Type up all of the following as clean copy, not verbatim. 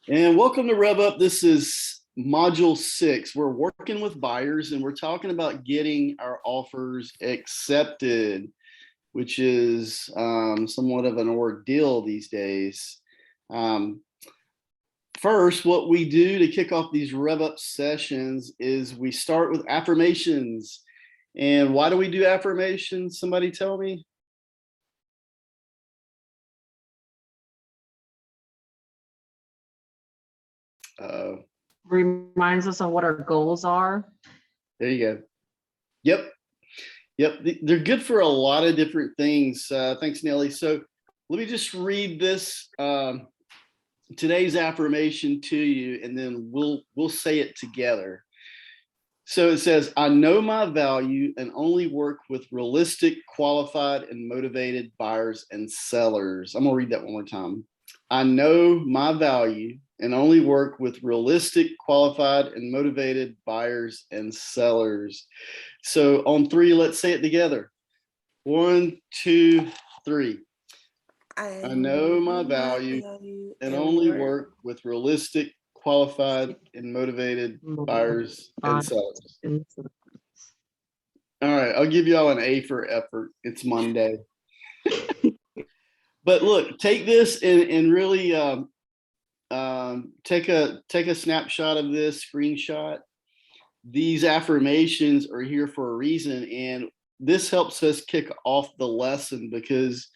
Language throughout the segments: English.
And welcome to Rev Up. This is module 6. We're working with buyers and we're talking about getting our offers accepted, which is somewhat of an ordeal these days. First, what we do to kick off these Rev Up sessions is we start with affirmations. And why do we do affirmations? Somebody tell me. Reminds us of what our goals are. There you go. Yep. They're good for a lot of different things. Thanks, Nelly. So let me just read this today's affirmation to you, and then we'll say it together. So it says, I know my value and only work with realistic, qualified, and motivated buyers and sellers. I'm gonna read that one more time. I know my value and only work with realistic, qualified, and motivated buyers and sellers. So on 3, let's say it together. 1, 2, 3. I know my value and only work with realistic, qualified, and motivated buyers and sellers. All right, I'll give y'all an A for effort. It's Monday. But look, take this and really take a snapshot of this screenshot. These affirmations are here for a reason, and this helps us kick off the lesson because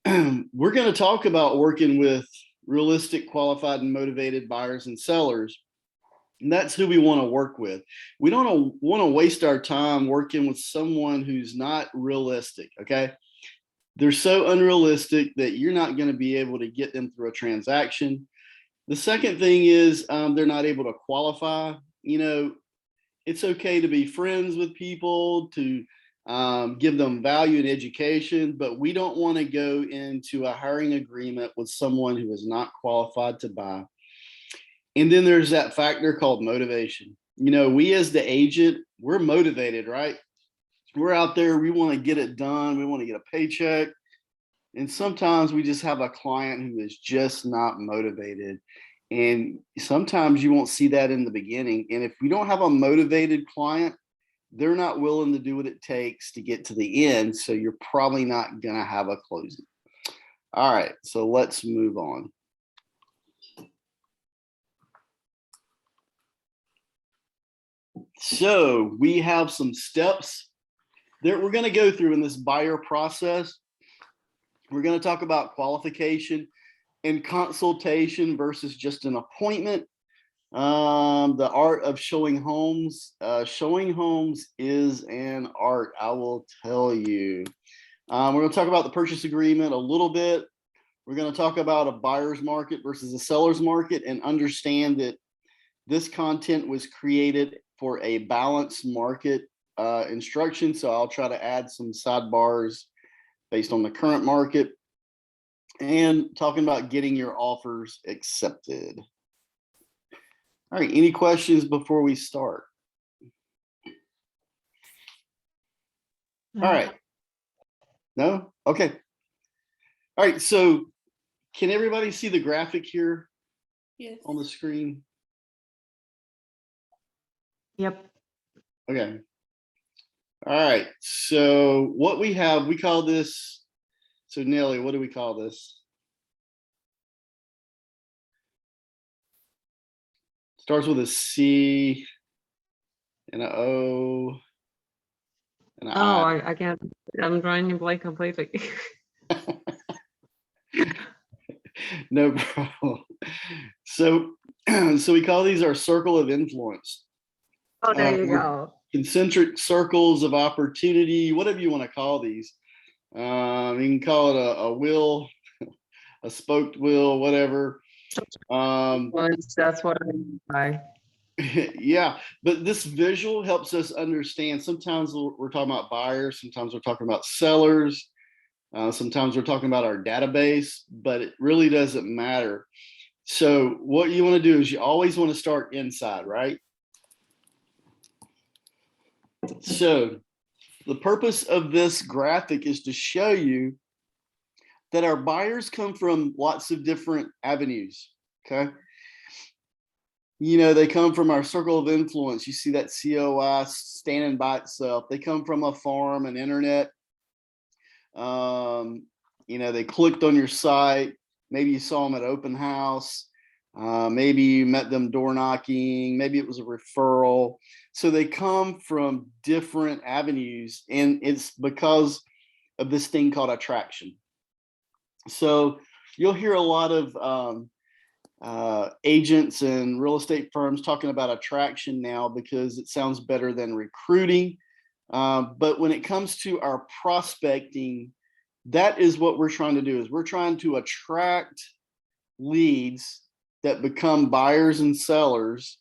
we're going to talk about working with realistic, qualified, and motivated buyers and sellers. And that's who we want to work with. We don't want to waste our time working with someone who's not realistic, okay? They're so unrealistic that you're not going to be able to get them through a transaction. The second thing is they're not able to qualify. You know, it's okay to be friends with people, to give them value and education, but we don't want to go into a hiring agreement with someone who is not qualified to buy. And then there's that factor called motivation. You know, we as the agent, we're motivated, right? We're out there, we want to get it done. We want to get a paycheck. And sometimes we just have a client who is just not motivated. And sometimes you won't see that in the beginning. And if we don't have a motivated client, they're not willing to do what it takes to get to the end. So you're probably not going to have a closing. All right, so let's move on. So we have some steps that we're going to go through in this buyer process. We're going to talk about qualification and consultation versus just an appointment. The art of showing homes. Showing homes is an art, I will tell you. We're going to talk about the purchase agreement a little bit. We're going to talk about a buyer's market versus a seller's market and understand that this content was created for a balanced market instruction. So I'll try to add some sidebars based on the current market and talking about getting your offers accepted. All right, any questions before we start? All right. No? Okay. All right, so can everybody see the graphic here? Yes. On the screen? Yep. Okay. All right, so what we have, we call this, so Nelly, what do we call this? Starts with a C and an O and an I. I can't, I'm drawing a blank completely. No problem. So we call these our circle of influence. Oh, there you go. Concentric circles of opportunity, whatever you want to call these. You can call it a wheel, a spoked wheel, whatever. That's what I mean by. Yeah, but this visual helps us understand. Sometimes we're talking about buyers, sometimes we're talking about sellers, sometimes we're talking about our database, but it really doesn't matter. So what you want to do is you always want to start inside, right? So the purpose of this graphic is to show you that our buyers come from lots of different avenues, okay? You know, they come from our circle of influence. You see that COI standing by itself. They come from a farm, an internet. Um, you know, they clicked on your site. Maybe you saw them at open house. Maybe you met them door knocking. Maybe it was a referral. So they come from different avenues, and it's because of this thing called attraction. So you'll hear a lot of agents and real estate firms talking about attraction now because it sounds better than recruiting. But when it comes to our prospecting, that is what we're trying to do. Is we're trying to attract leads that become buyers and sellers,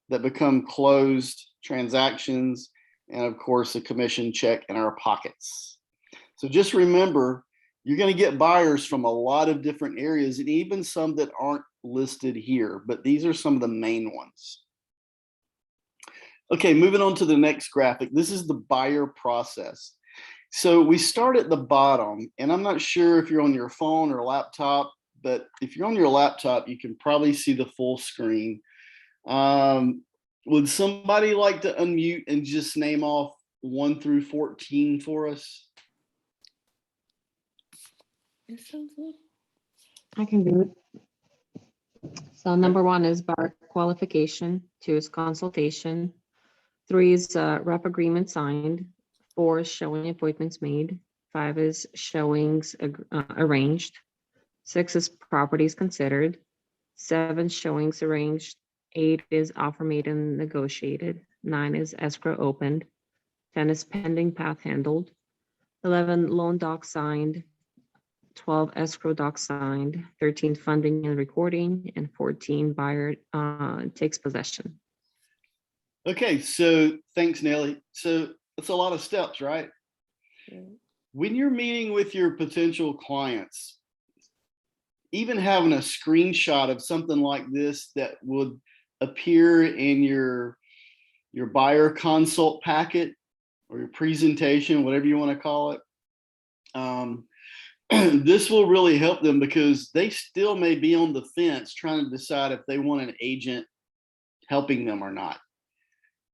that become closed transactions, and of course a commission check in our pockets. So just remember, you're going to get buyers from a lot of different areas, and even some that aren't listed here, but these are some of the main ones. Okay, moving on to the next graphic. This is the buyer process. So we start at the bottom, and I'm not sure if you're on your phone or laptop, but if you're on your laptop, you can probably see the full screen. Would somebody like to unmute and just name off 1 through 14 for us? I can do it. So number 1 is bar qualification, 2 is consultation, 3 is rep agreement signed, 4 is showing appointments made, 5 is showings arranged, 6 is properties considered, 7 showings arranged, 8 is offer made and negotiated, 9 is escrow opened, 10 is pending path handled, 11 loan doc signed, 12 escrow doc signed, 13 funding and recording, and 14 buyer takes possession. Okay, so thanks, Nelly. So that's a lot of steps, right? When you're meeting with your potential clients, even having a screenshot of something like this that would appear in your buyer consult packet or your presentation, whatever you want to call it, this will really help them because they still may be on the fence trying to decide if they want an agent helping them or not.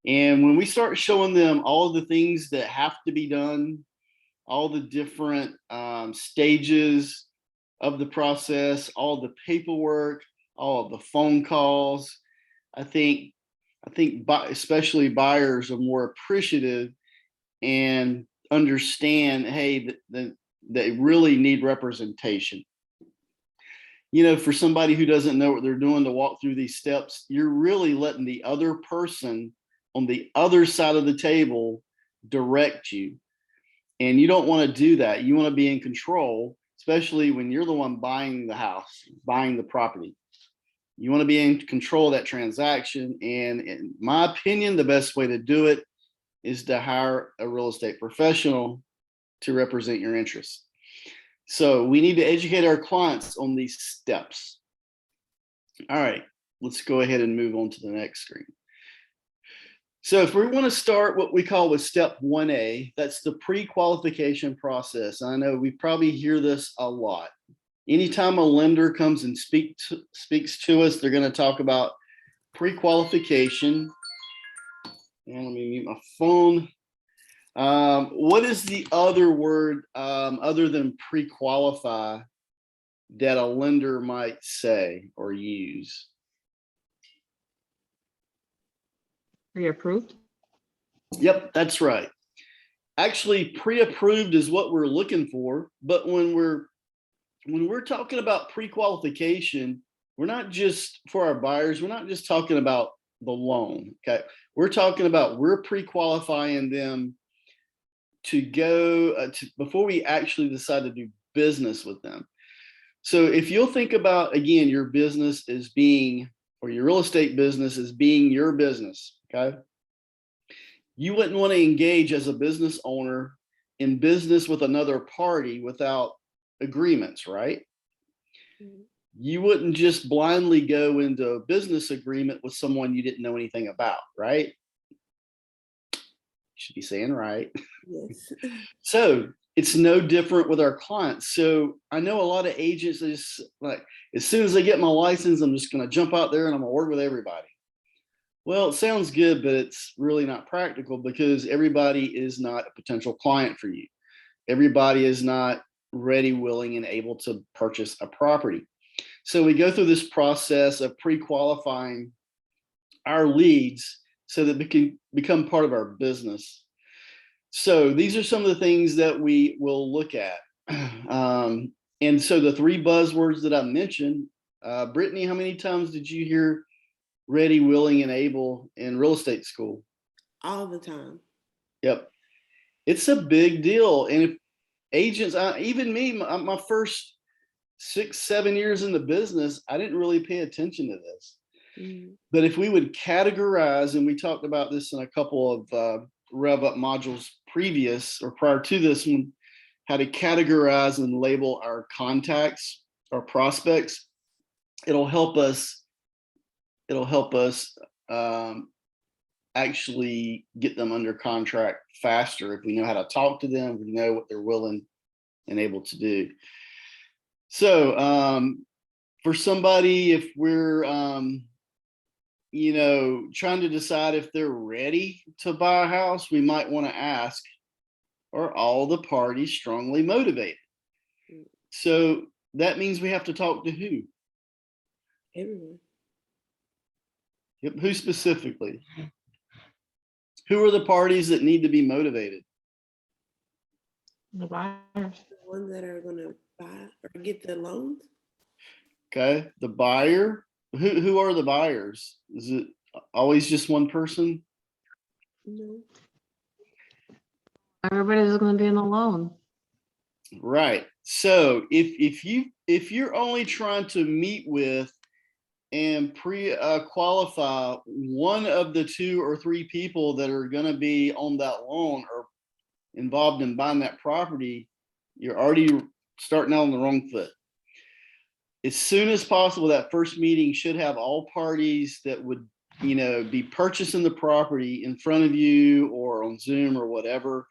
And when we start showing them all of the things that have to be done, all the different stages of the process, all the paperwork, all of the phone calls, I think especially buyers are more appreciative and understand, hey, they really need representation. You know, for somebody who doesn't know what they're doing to walk through these steps, you're really letting the other person on the other side of the table direct you. And you don't want to do that. You want to be in control, especially when you're the one buying the house, buying the property. You want to be in control of that transaction. And in my opinion, the best way to do it is to hire a real estate professional to represent your interests. So we need to educate our clients on these steps. All right, let's go ahead and move on to the next screen. So if we want to start what we call with step 1A, that's the pre-qualification process. I know we probably hear this a lot. Anytime a lender comes and speaks to us, they're going to talk about pre-qualification. And let me mute my phone. What is the other word other than pre-qualify that a lender might say or use? Pre-approved? Yep, that's right. Actually, pre-approved is what we're looking for, but when we're talking about pre-qualification, we're not just for our buyers, we're not just talking about the loan, okay? We're talking about we're pre-qualifying them to go before we actually decide to do business with them. So if you'll think about, again, your business as being, or your real estate business as being your business, okay? You wouldn't want to engage as a business owner in business with another party without agreements, right? You wouldn't just blindly go into a business agreement with someone you didn't know anything about, right? Should be saying right. Yes. So it's no different with our clients. So I know a lot of agents is like, as soon as they get my license, I'm just going to jump out there and I'm going to work with everybody. Well, it sounds good, but it's really not practical because everybody is not a potential client for you. Everybody is not ready, willing, and able to purchase a property. So we go through this process of pre-qualifying our leads so that we can become part of our business. So these are some of the things that we will look at. And so the three buzzwords that I mentioned, Brittany, how many times did you hear ready, willing, and able in real estate school? All the time. Yep. It's a big deal. And if agents, even me, my first 6, 7 years in the business, I didn't really pay attention to this. Mm. But if we would categorize, and we talked about this in a couple of Rev Up modules previous or prior to this one, how to categorize and label our contacts, our prospects, it'll help us actually get them under contract faster if we know how to talk to them, we know what they're willing and able to do. So for somebody, if we're trying to decide if they're ready to buy a house, we might want to ask, are all the parties strongly motivated? So that means we have to talk to who? Everyone. Yep. Who specifically? Who are the parties that need to be motivated? The buyers. The ones that are going to buy or get the loans. Okay. The buyer. Who are the buyers? Is it always just one person? No. Everybody's going to be in a loan. Right. So if you're only trying to meet with and qualify one of the 2 or 3 people that are going to be on that loan or involved in buying that property, you're already starting out on the wrong foot. As soon as possible, that first meeting should have all parties that would, be purchasing the property in front of you or on Zoom or whatever.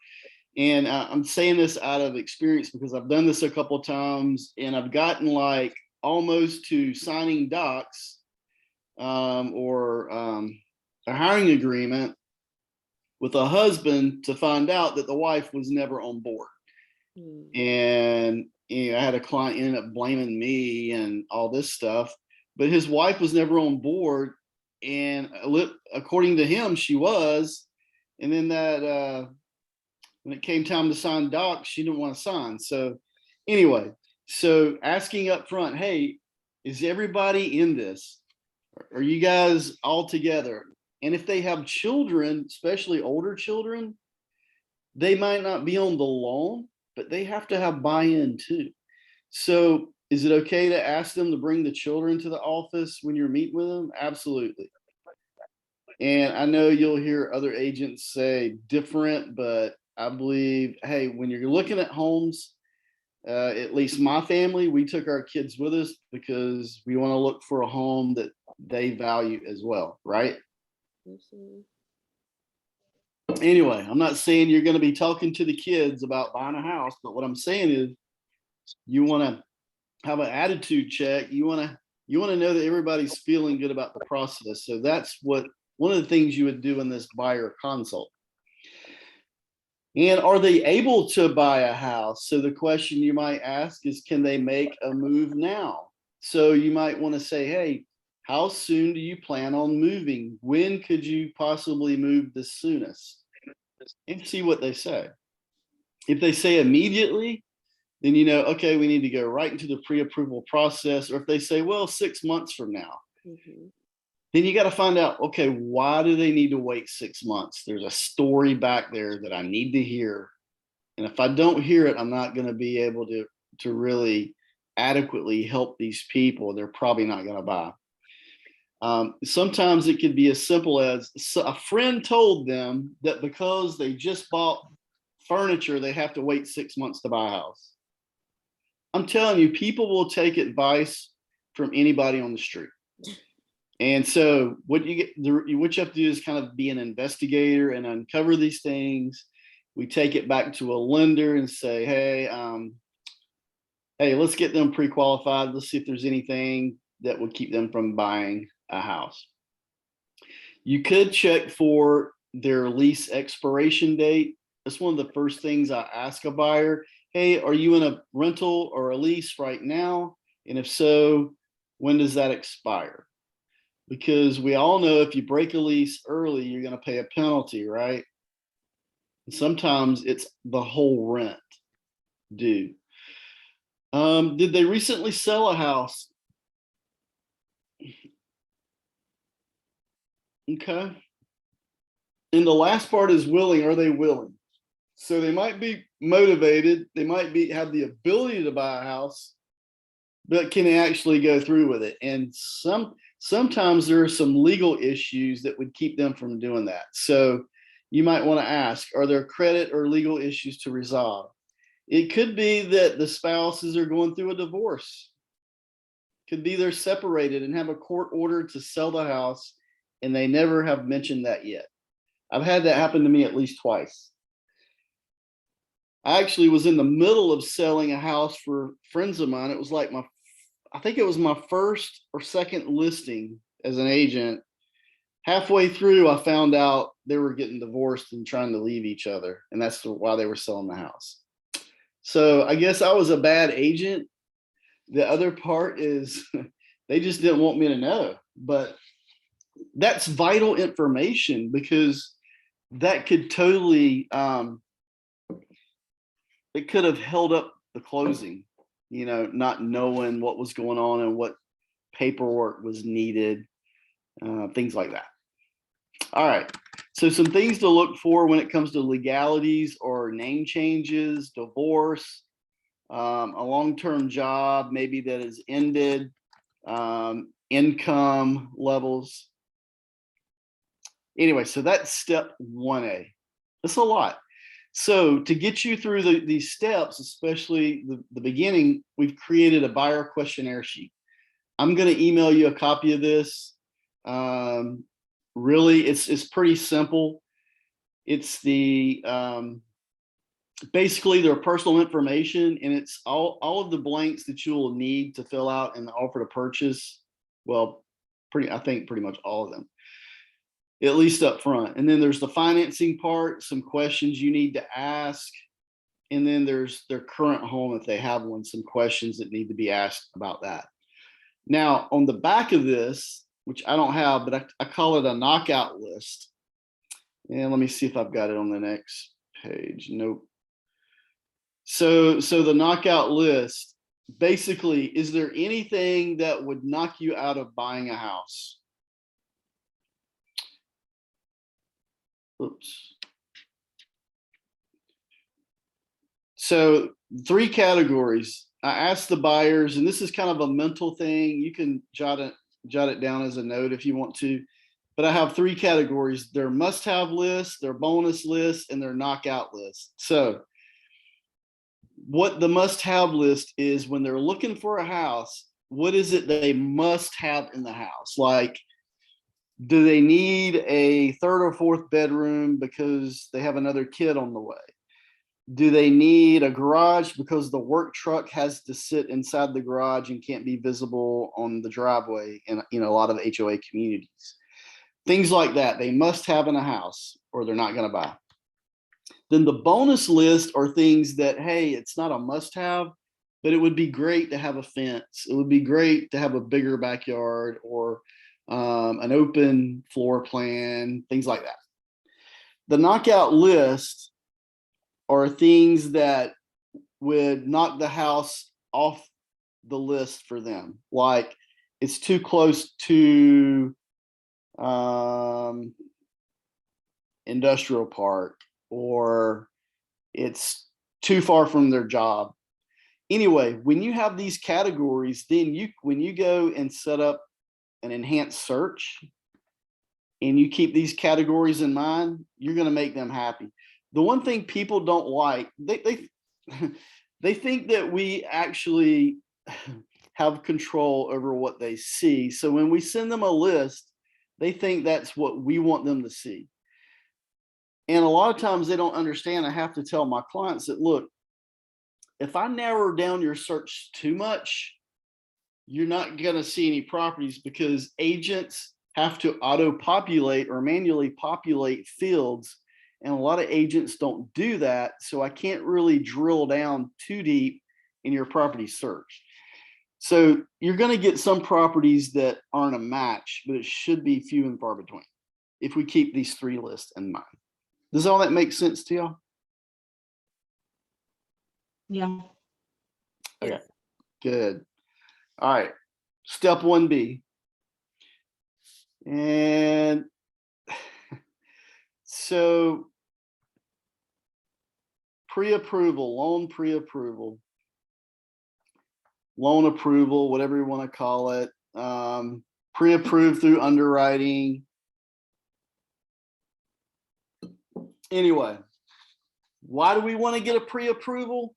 And I'm saying this out of experience because I've done this a couple of times and I've gotten like almost to signing docs or a hiring agreement with a husband to find out that the wife was never on board. Mm. And I had a client end up blaming me and all this stuff, but his wife was never on board. And according to him, she was. And then that when it came time to sign docs, she didn't want to sign. So anyway, so asking up front, hey, is everybody in this? Are you guys all together? And if they have children, especially older children, they might not be on the loan, but they have to have buy-in too. So is it okay to ask them to bring the children to the office when you're meeting with them? Absolutely. And I know you'll hear other agents say different, but I believe, hey, when you're looking at homes, at least my family, we took our kids with us because we want to look for a home that they value as well, right? Absolutely. Anyway, I'm not saying you're going to be talking to the kids about buying a house, but what I'm saying is you want to have an attitude check. You want to know that everybody's feeling good about the process. So that's one of the things you would do in this buyer consult. And are they able to buy a house? So the question you might ask is, can they make a move now? So you might want to say, hey, how soon do you plan on moving? When could you possibly move the soonest? And see what they say. If they say immediately, then okay, we need to go right into the pre-approval process. Or if they say, well, 6 months from now, Mm-hmm. then you got to find out, okay, why do they need to wait 6 months? There's a story back there that I need to hear. And if I don't hear it, I'm not going to be able to really adequately help these people. They're probably not going to buy. Sometimes it could be as simple as a friend told them that because they just bought furniture, they have to wait 6 months to buy a house. I'm telling you, people will take advice from anybody on the street. And so what you have to do is kind of be an investigator and uncover these things. We take it back to a lender and say, hey, let's get them pre-qualified. Let's see if there's anything that would keep them from buying a house. You could check for their lease expiration date. That's one of the first things I ask a buyer. Hey, are you in a rental or a lease right now? And if so, when does that expire? Because we all know if you break a lease early, you're going to pay a penalty, right? And sometimes it's the whole rent due. Did they recently sell a house? Okay. And the last part is willing. Are they willing? So they might be motivated. They might have the ability to buy a house, but can they actually go through with it? And sometimes there are some legal issues that would keep them from doing that. So you might want to ask, are there credit or legal issues to resolve? It could be that the spouses are going through a divorce. Could be they're separated and have a court order to sell the house, and they never have mentioned that yet. I've had that happen to me at least twice. I actually was in the middle of selling a house for friends of mine. It was like I think it was my first or second listing as an agent. Halfway through, I found out they were getting divorced and trying to leave each other. And that's why they were selling the house. So I guess I was a bad agent. The other part is they just didn't want me to know. But that's vital information, because that could totally, it could have held up the closing, not knowing what was going on and what paperwork was needed, things like that. All right. So some things to look for when it comes to legalities or name changes, divorce, a long-term job, maybe that has ended, income levels. Anyway, so that's step 1A. That's a lot. So to get you through these steps, especially the beginning, we've created a buyer questionnaire sheet. I'm going to email you a copy of this. Really, it's pretty simple. It's basically their personal information, and it's all of the blanks that you will need to fill out in the offer to purchase. Well, I think pretty much all of them, at least up front. And then there's the financing part, some questions you need to ask. And then there's their current home, if they have one, some questions that need to be asked about that. Now, on the back of this, which I don't have, but I call it a knockout list. And let me see if I've got it on the next page. Nope. So the knockout list, basically, is there anything that would knock you out of buying a house? Oops. So 3 categories. I asked the buyers, and this is kind of a mental thing. You can jot it down as a note if you want to. But I have 3 categories: their must-have list, their bonus list, and their knockout list. So what the must-have list is, when they're looking for a house, what is it they must have in the house? Like, do they need a 3rd or 4th bedroom because they have another kid on the way? Do they need a garage because the work truck has to sit inside the garage and can't be visible on the driveway in a lot of HOA communities? Things like that they must have in a house, or they're not going to buy. Then the bonus list are things that, hey, it's not a must-have, but it would be great to have a fence. It would be great to have a bigger backyard, or an open floor plan, things like that. The knockout list are things that would knock the house off the list for them. Like, it's too close to industrial park, or it's too far from their job. Anyway, when you have these categories, then when you go and set up an enhanced search and you keep these categories in mind, you're going to make them happy. The one thing people don't like, they think that we actually have control over what they see. So when we send them a list, they think that's what we want them to see. And a lot of times they don't understand. I have to tell my clients that, look, if I narrow down your search too much, you're not going to see any properties, because agents have to auto-populate or manually populate fields. And a lot of agents don't do that. So I can't really drill down too deep in your property search. So you're going to get some properties that aren't a match, but it should be few and far between if we keep these 3 lists in mind. Does all that make sense to y'all? Yeah. Okay, good. All right, step 1B. And so pre-approval, loan pre-approval, loan approval, whatever you want to call it, pre-approved through underwriting. Anyway, why do we want to get a pre-approval?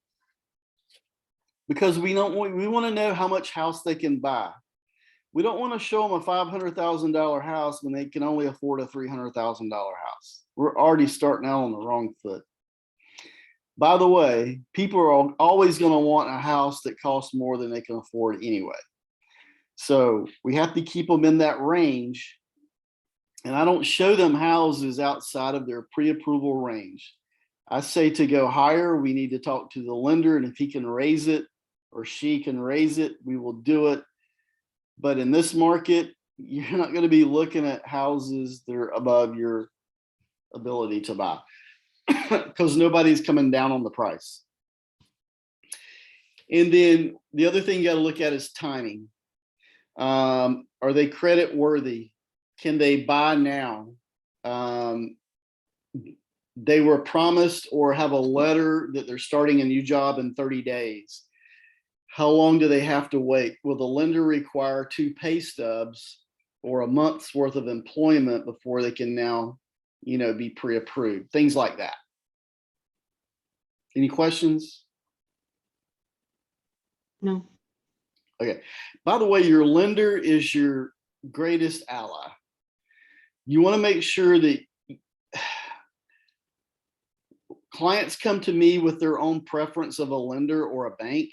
Because we want to know how much house they can buy. We don't want to show them a $500,000 house when they can only afford a $300,000 house. We're already starting out on the wrong foot. By the way, people are always going to want a house that costs more than they can afford anyway. So we have to keep them in that range. And I don't show them houses outside of their pre-approval range. I say to go higher, we need to talk to the lender, and if he can raise it or she can raise it, we will do it. But in this market, you're not going to be looking at houses that are above your ability to buy because nobody's coming down on the price. And then the other thing you got to look at is timing. Are they credit worthy? Can they buy now? They were promised or have a letter that they're starting a new job in 30 days. How long do they have to wait? Will the lender require 2 pay stubs or a month's worth of employment before they can now, be pre-approved? Things like that. Any questions? No. Okay. By the way, your lender is your greatest ally. You want to make sure that clients come to me with their own preference of a lender or a bank,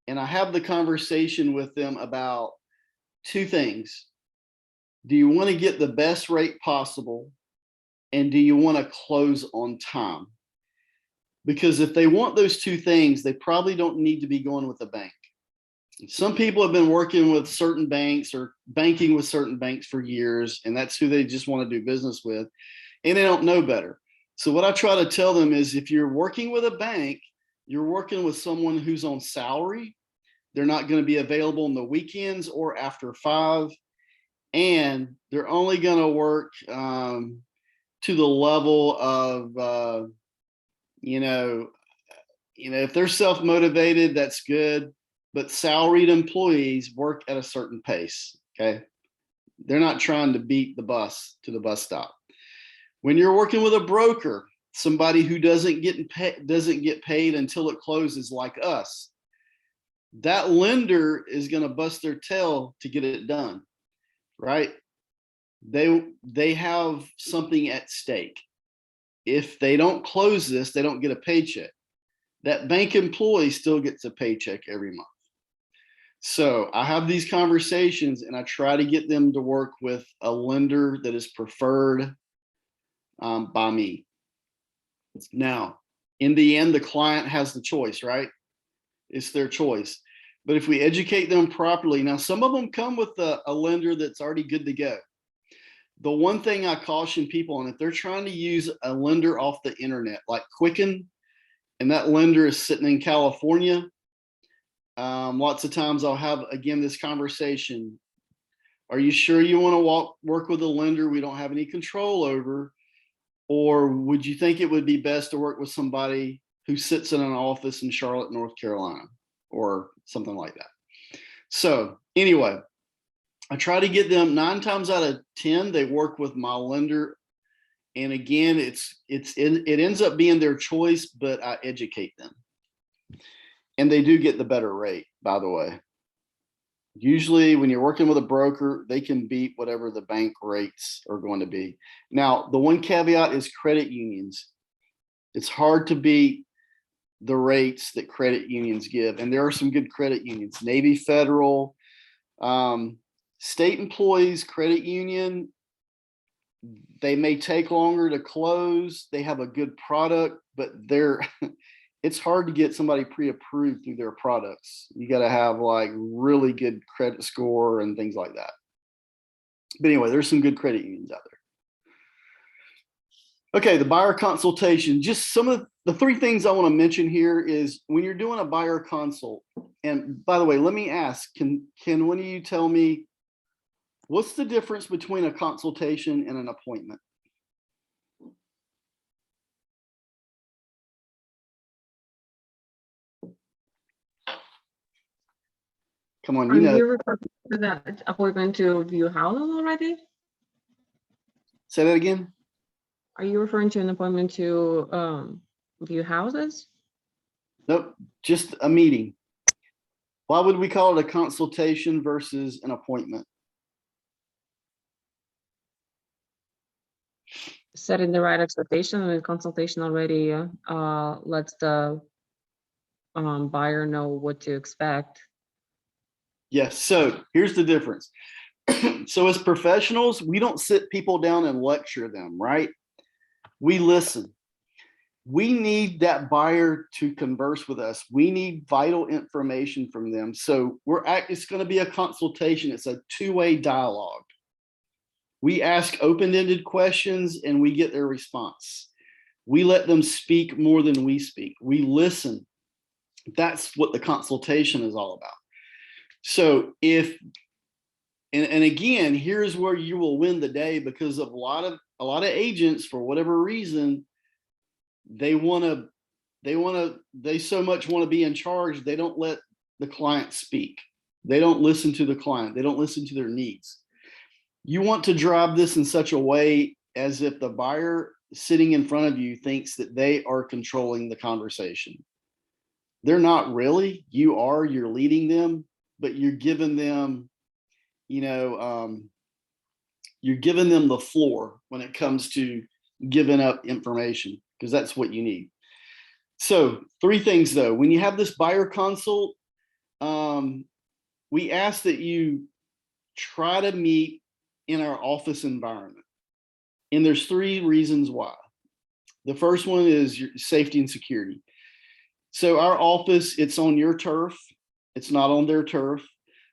and I have the conversation with them about 2 things. Do you want to get the best rate possible? And do you want to close on time? Because if they want those 2 things, they probably don't need to be going with a bank. Some people have been working with certain banks or banking with certain banks for years, and that's who they just want to do business with, and they don't know better. So what I try to tell them is if you're working with a bank, you're working with someone who's on salary. They're not going to be available on the weekends or after 5, and they're only going to work to the level of, if they're self-motivated, that's good. But salaried employees work at a certain pace. Okay, they're not trying to beat the bus to the bus stop. When you're working with a broker, somebody who doesn't get paid until it closes, like us, that lender is going to bust their tail to get it done, right? They have something at stake. If they don't close this, they don't get a paycheck. That bank employee still gets a paycheck every month. So I have these conversations and I try to get them to work with a lender that is preferred by me. Now, in the end, the client has the choice, right? It's their choice. But if we educate them properly, now some of them come with a lender that's already good to go. The one thing I caution people on, if they're trying to use a lender off the internet, like Quicken, and that lender is sitting in California, lots of times I'll have, again, this conversation. Are you sure you want to work with a lender we don't have any control over? Or would you think it would be best to work with somebody who sits in an office in Charlotte, North Carolina, or something like that? So anyway, I try to get them 9 times out of 10, they work with my lender. And again, it ends up being their choice, but I educate them. And they do get the better rate, by the way. Usually when you're working with a broker, they can beat whatever the bank rates are going to be. Now, the one caveat is credit unions. It's hard to beat the rates that credit unions give. And there are some good credit unions, Navy Federal, State employees, credit union, they may take longer to close. They have a good product, but it's hard to get somebody pre-approved through their products. You got to have like really good credit score and things like that. But anyway, there's some good credit unions out there. Okay, the buyer consultation. Just some of the three things I want to mention here is when you're doing a buyer consult. And by the way, let me ask, can one of you tell me what's the difference between a consultation and an appointment? Come on, Are you know. you referring to that appointment to view houses already? Say that again. Are you referring to an appointment to view houses? Nope, just a meeting. Why would we call it a consultation versus an appointment? Setting the right expectation, and the consultation already lets the buyer know what to expect. Yes, so here's the difference. So as professionals, we don't sit people down and lecture them, right? We listen. We need that buyer to converse with us. We need vital information from them. So it's going to be a consultation. It's a two-way dialogue. We ask open-ended questions and we get their response. We let them speak more than we speak. We listen. That's what the consultation is all about. So and again, here's where you will win the day, because of a lot of agents, for whatever reason, they so much want to be in charge, they don't let the client speak. They don't listen to the client. They don't listen to their needs. You want to drive this in such a way as if the buyer sitting in front of you thinks that they are controlling the conversation. They're not really. You're leading them, but you're giving them, you're giving them the floor when it comes to giving up information, because that's what you need. So 3 things though, when you have this buyer consult, we ask that you try to meet in our office environment. And there's 3 reasons why. The first one is your safety and security. So our office, it's on your turf. It's not on their turf.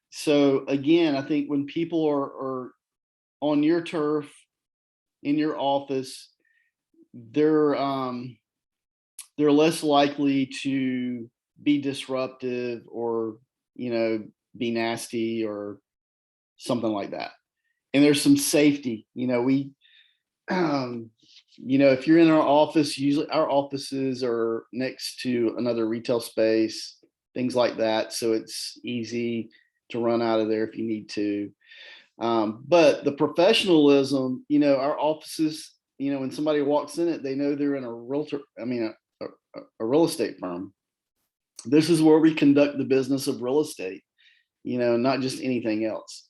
So again, I think when people are on your turf in your office, they're less likely to be disruptive or, be nasty or something like that. And there's some safety, if you're in our office, usually our offices are next to another retail space, things like that. So it's easy to run out of there if you need to. But the professionalism, our offices, when somebody walks in it, they know they're in a real estate firm. This is where we conduct the business of real estate, not just anything else.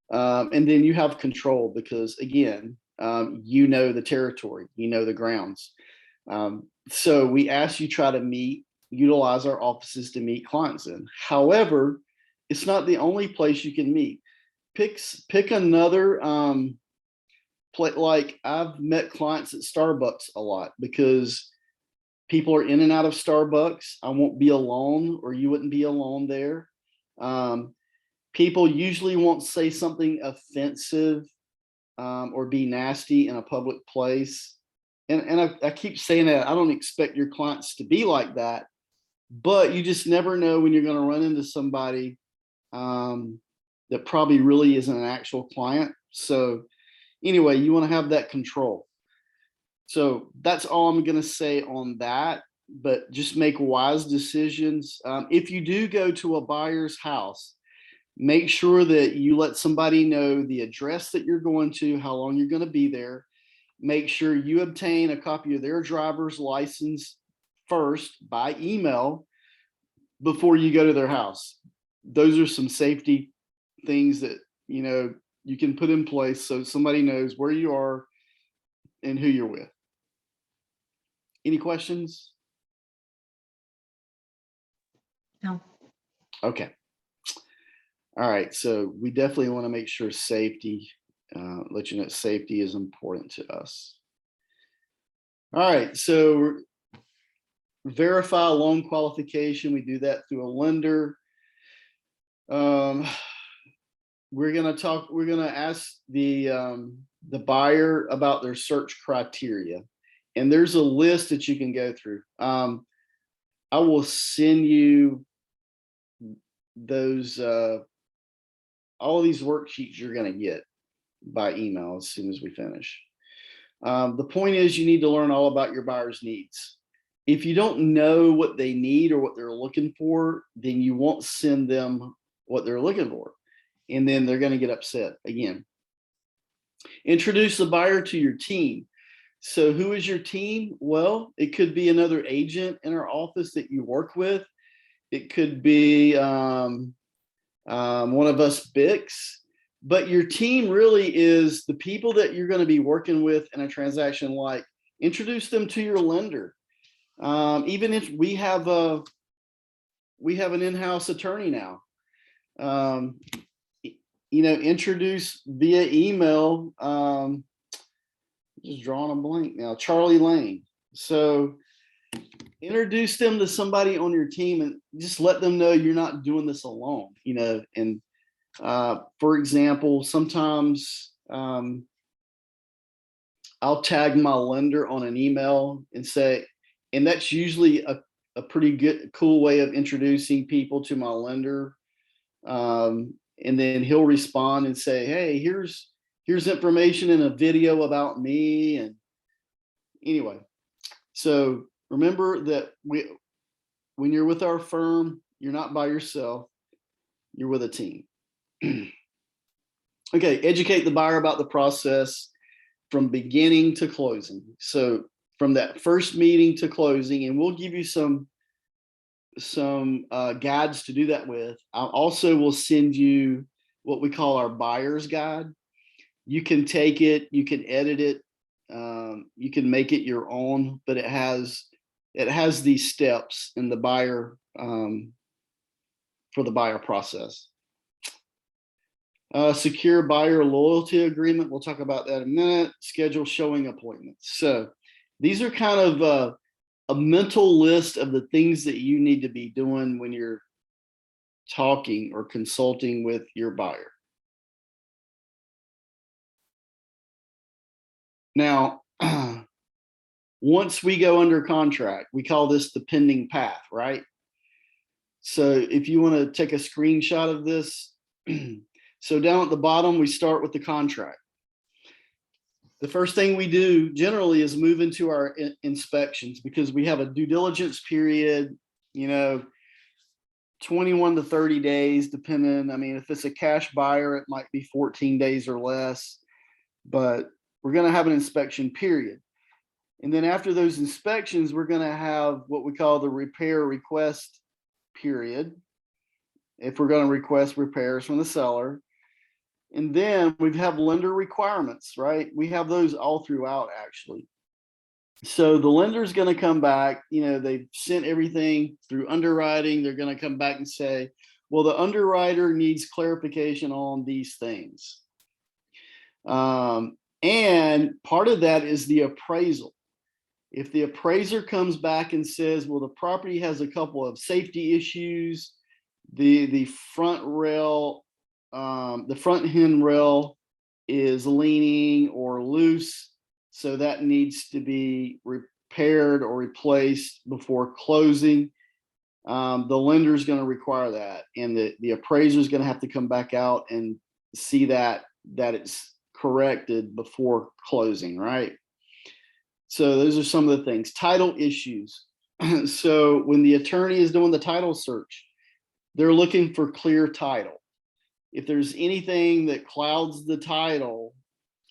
And then you have control because, again, the territory, the grounds. So we ask you try to utilize our offices to meet clients in. However, it's not the only place you can meet. Pick another like I've met clients at Starbucks a lot because people are in and out of Starbucks. I won't be alone, or you wouldn't be alone there. People usually won't say something offensive or be nasty in a public place. And I keep saying that. I don't expect your clients to be like that, but you just never know when you're going to run into somebody that probably really isn't an actual client. So anyway, you want to have that control. So that's all I'm going to say on that, but just make wise decisions. If you do go to a buyer's house, make sure that you let somebody know the address that you're going to, how long you're going to be there. Make sure you obtain a copy of their driver's license first by email before you go to their house. Those are some safety things that, you can put in place so somebody knows where you are and who you're with. Any questions? No. Okay. All right, so we definitely want to make sure safety, let you know safety is important to us. All right, so verify loan qualification. We do that through a lender. We're gonna ask the buyer about their search criteria. And there's a list that you can go through. I will send you those, all of these worksheets you're gonna get by email as soon as we finish. The point is you need to learn all about your buyer's needs. If you don't know what they need or what they're looking for, then you won't send them what they're looking for. And then they're gonna get upset again. Introduce the buyer to your team. So who is your team? Well, it could be another agent in our office that you work with. It could be one of us BICs, but your team really is the people that you're going to be working with in a transaction. Like, introduce them to your lender. Even if we have an in-house attorney now, introduce via email. Just drawing a blank now, Charlie Lane. So introduce them to somebody on your team and just let them know you're not doing this alone, and for example, sometimes I'll tag my lender on an email and say, and that's usually a pretty cool way of introducing people to my lender. And then he'll respond and say, hey, here's information in a video about me. And anyway, so remember that when you're with our firm, you're not by yourself, you're with a team. Okay, educate the buyer about the process from beginning to closing. So from that first meeting to closing, and we'll give you some guides to do that with. I also will send you what we call our buyer's guide. You can take it, you can edit it, you can make it your own, but it has these steps in the buyer for the buyer process. Secure buyer loyalty agreement. We'll talk about that in a minute. Schedule showing appointments. So these are kind of a mental list of the things that you need to be doing when you're talking or consulting with your buyer. Now, once we go under contract, we call this the pending path, right? So if you want to take a screenshot of this, so down at the bottom, we start with the contract. The first thing we do generally is move into our inspections, because we have a due diligence period, 21 to 30 days, depending. I mean, if it's a cash buyer, it might be 14 days or less, but we're going to have an inspection period. And then after those inspections, we're going to have what we call the repair request period, if we're going to request repairs from the seller. And then we have lender requirements, right? We have those all throughout, actually. So the lender's going to come back, they've sent everything through underwriting. They're going to come back and say, well, the underwriter needs clarification on these things. And part of that is the appraisal. If the appraiser comes back and says, well, the property has a couple of safety issues, the front rail, the front handrail is leaning or loose, so that needs to be repaired or replaced before closing, the lender is going to require that, and the appraiser is going to have to come back out and see that it's corrected before closing, right? So those are some of the things. Title issues. So when the attorney is doing the title search, they're looking for clear title. If there's anything that clouds the title,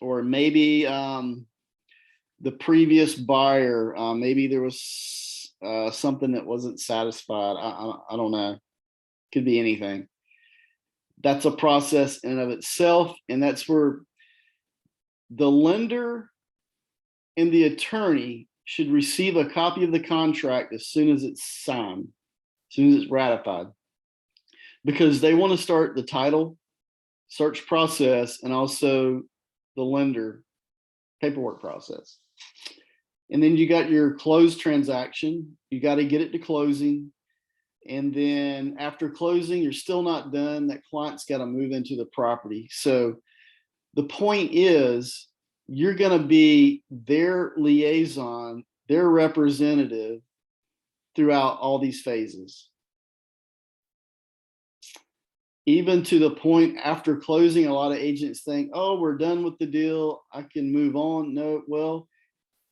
or maybe the previous buyer, maybe there was something that wasn't satisfied. I don't know. Could be anything. That's a process in and of itself, and that's where the lender and the attorney should receive a copy of the contract as soon as it's signed, as soon as it's ratified. because they want to start the title search process and also the lender paperwork process. And then you got your closed transaction. You got to get it to closing. And then after closing, you're still not done. That client's got to move into the property. So the point is, you're going to be their liaison, their representative throughout all these phases. Even to the point after closing, a lot of agents think, oh, we're done with the deal, I can move on. No, well,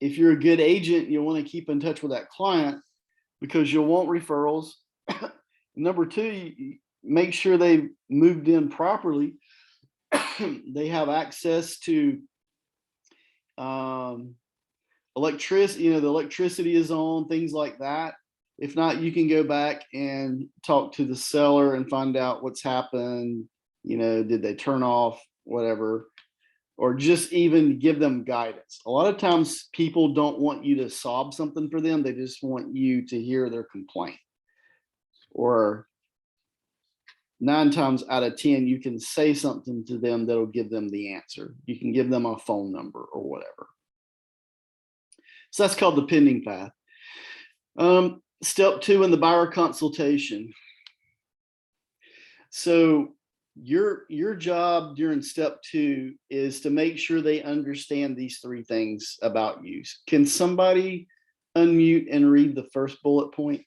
if you're a good agent, you'll want to keep in touch with that client because you'll want referrals. Number two, you make sure they moved in properly. They have access to electricity, the electricity is on, things like that. If not, you can go back and talk to the seller and find out what's happened. Did they turn off, whatever, or just even give them guidance. A lot of times people don't want you to solve something for them. They just want you to hear their complaint. Or 9 times out of 10, you can say something to them that'll give them the answer. You can give them a phone number or whatever. So that's called the pending path. Step 2 in the buyer consultation. So your job during step 2 is to make sure they understand these 3 things about you. Can somebody unmute and read the first bullet point?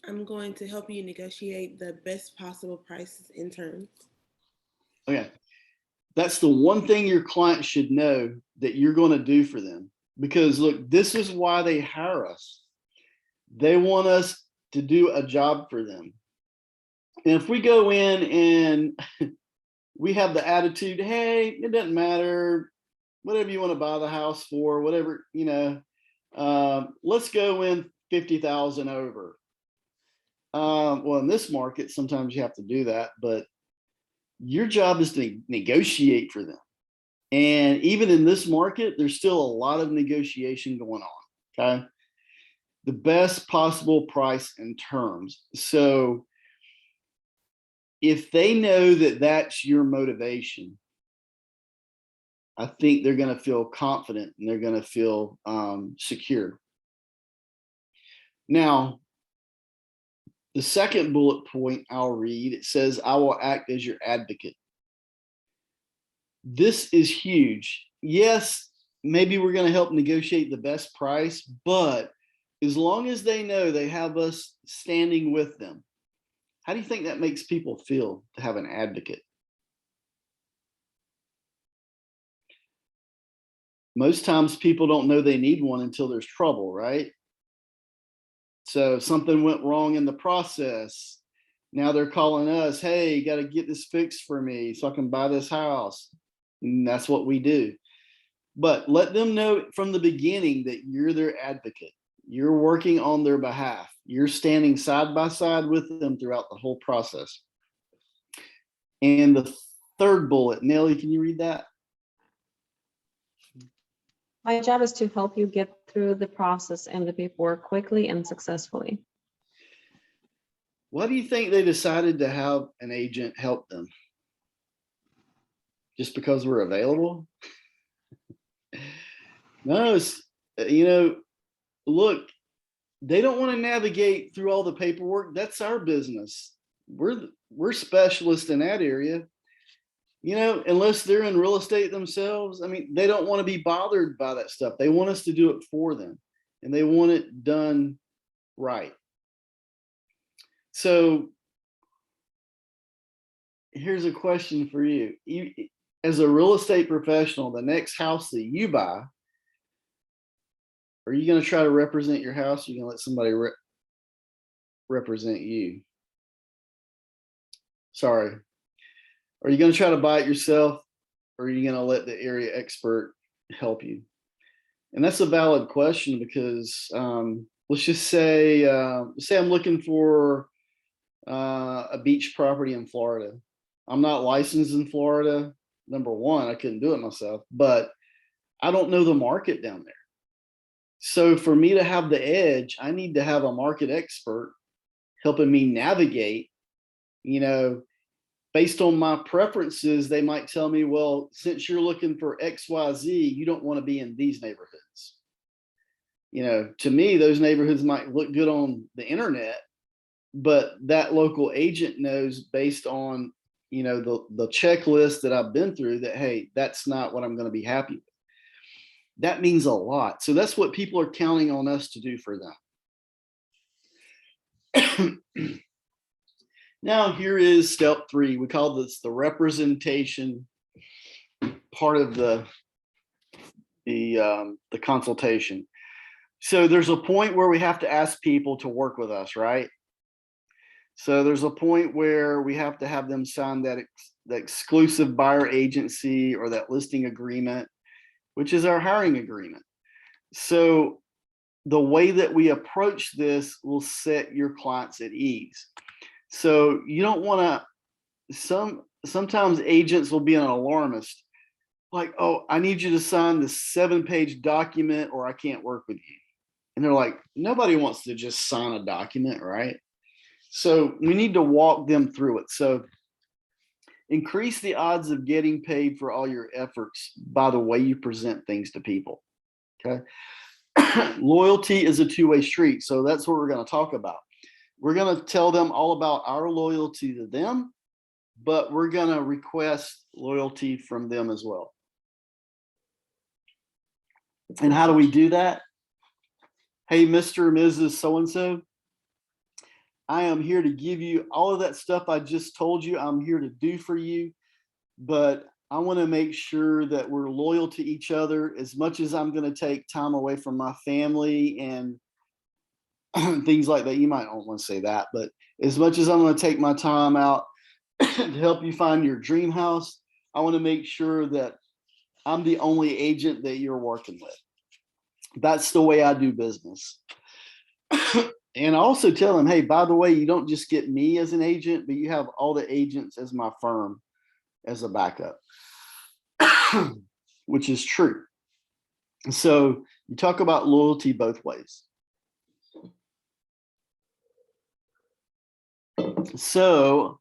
I'm going to help you negotiate the best possible prices and terms. Okay. That's the one thing your client should know that you're going to do for them. Because look, this is why they hire us. They want us to do a job for them. And if we go in and we have the attitude, hey, it doesn't matter, whatever you want to buy the house for, whatever, let's go in 50,000 over. Well, in this market, sometimes you have to do that, but your job is to negotiate for them. And even in this market, there's still a lot of negotiation going on. Okay. The best possible price and terms. So if they know that that's your motivation, I think they're going to feel confident and they're going to feel secure. Now, the second bullet point I'll read, it says, I will act as your advocate. This is huge. Yes, maybe we're going to help negotiate the best price, but as long as they know they have us standing with them, how do you think that makes people feel to have an advocate? Most times people don't know they need one until there's trouble, right? So if something went wrong in the process, now they're calling us, hey, you got to get this fixed for me so I can buy this house. And that's what we do. But let them know from the beginning that you're their advocate. You're working on their behalf. You're standing side by side with them throughout the whole process. And the third bullet, Nellie, can you read that? My job is to help you get through the process and the paperwork quickly and successfully. Why do you think they decided to have an agent help them? Just because we're available? No, it's, look, they don't want to navigate through all the paperwork. That's our business. We're specialists in that area. Unless they're in real estate themselves, I mean, they don't want to be bothered by that stuff. They want us to do it for them, and they want it done right. So here's a question for you. As a real estate professional, the next house that you buy, are you going to try to represent your house? Or are you going to let somebody represent you? Sorry. Are you going to try to buy it yourself, or are you going to let the area expert help you? And that's a valid question because let's just say, I'm looking for a beach property in Florida. I'm not licensed in Florida. Number one, I couldn't do it myself, but I don't know the market down there. So for me to have the edge, I need to have a market expert helping me navigate, you know, based on my preferences. They might tell me, well, since you're looking for XYZ, you don't want to be in these neighborhoods. You know, to me, those neighborhoods might look good on the internet, but that local agent knows based on, you know, the checklist that I've been through that, hey, that's not what I'm going to be happy with. That means a lot. So that's what people are counting on us to do for them. Now here is step 3. We call this the representation part of the consultation. So there's a point where we have to ask people to work with us, right? So there's a point where we have to have them sign that exclusive buyer agency or that listing agreement, which is our hiring agreement. So the way that we approach this will set your clients at ease. So you don't want to, sometimes agents will be an alarmist, like, oh, I need you to sign this 7-page document or I can't work with you. And they're like, nobody wants to just sign a document, right? So we need to walk them through it. So increase the odds of getting paid for all your efforts by the way you present things to people, okay? Loyalty is a two-way street. So that's what we're going to talk about. We're going to tell them all about our loyalty to them, but we're going to request loyalty from them as well. And how do we do that? Hey, Mr. and Mrs. So-and-so, I am here to give you all of that stuff I just told you I'm here to do for you, but I want to make sure that we're loyal to each other as much as I'm going to take time away from my family and things like that. You might not want to say that, but as much as I'm going to take my time out to help you find your dream house, I want to make sure that I'm the only agent that you're working with. That's the way I do business. And I also tell them, hey, by the way, you don't just get me as an agent, but you have all the agents as my firm as a backup, which is true. So you talk about loyalty both ways. So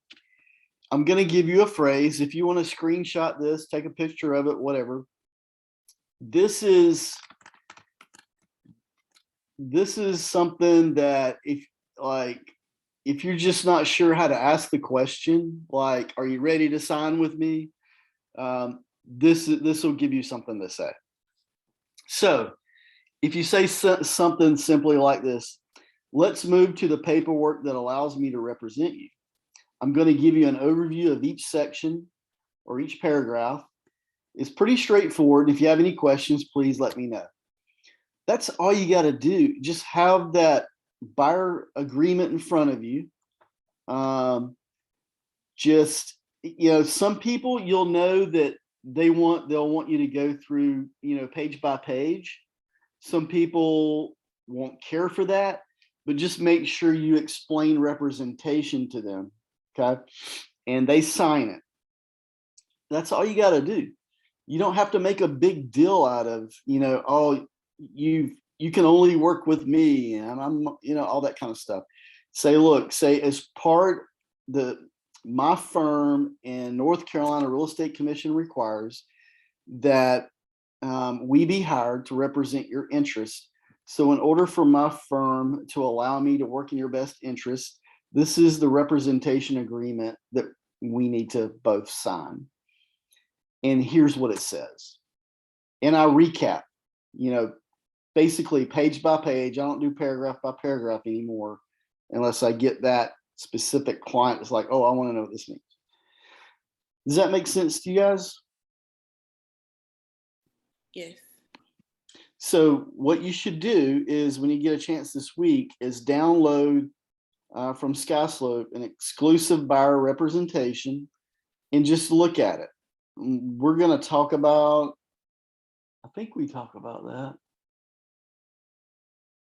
I'm going to give you a phrase. If you want to screenshot this, take a picture of it, whatever. This is something that if you're just not sure how to ask the question, like, are you ready to sign with me? This will give you something to say. So if you say something simply like this, let's move to the paperwork that allows me to represent you. I'm going to give you an overview of each section or each paragraph. It's pretty straightforward. If you have any questions, please let me know. That's all you got to do. Just have that buyer agreement in front of you. Just, you know, some people you'll know that they'll want you to go through, you know, page by page. Some people won't care for that, but just make sure you explain representation to them, okay? And they sign it. That's all you got to do. You don't have to make a big deal out of, you know, oh, you can only work with me and I'm, you know, all that kind of stuff. Say, look, as part my firm in North Carolina Real Estate Commission requires that we be hired to represent your interests. So in order for my firm to allow me to work in your best interest, this is the representation agreement that we need to both sign. And here's what it says. And I recap, you know, basically page by page. I don't do paragraph by paragraph anymore unless I get that specific client. It's like, oh, I want to know what this means. Does that make sense to you guys? Yes. So what you should do is when you get a chance this week is download from SkySlope an exclusive buyer representation and just look at it. We're going to talk about, I think we talk about that.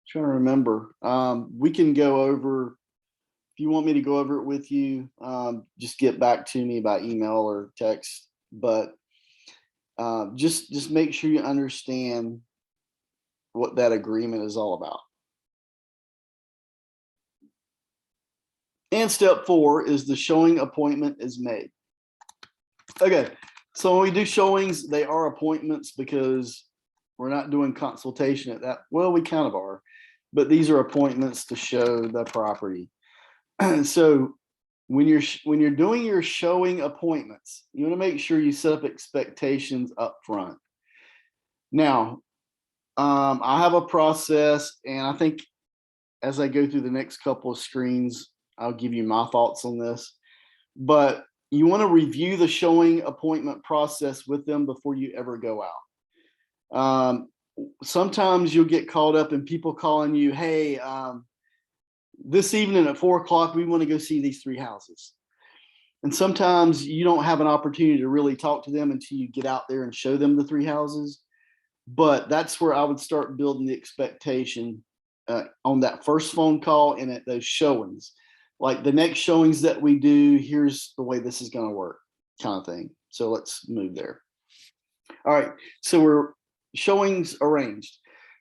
Trying to remember. We can go over, if you want me to go over it with you, just get back to me by email or text. But just make sure you understand what that agreement is all about. And step 4 is the showing appointment is made. Okay, so when we do showings, they are appointments because we're not doing consultation at that. Well, we kind of are, but these are appointments to show the property. So when you're doing your showing appointments, you want to make sure you set up expectations up front. Now, I have a process, and I think as I go through the next couple of screens, I'll give you my thoughts on this. But you want to review the showing appointment process with them before you ever go out. Sometimes you'll get caught up in people calling you, hey, this evening at 4 o'clock, we want to go see these 3 houses. And sometimes you don't have an opportunity to really talk to them until you get out there and show them the 3 houses. But that's where I would start building the expectation on that first phone call and at those showings. Like the next showings that we do, here's the way this is going to work, kind of thing. So let's move there. All right, so we're showings arranged.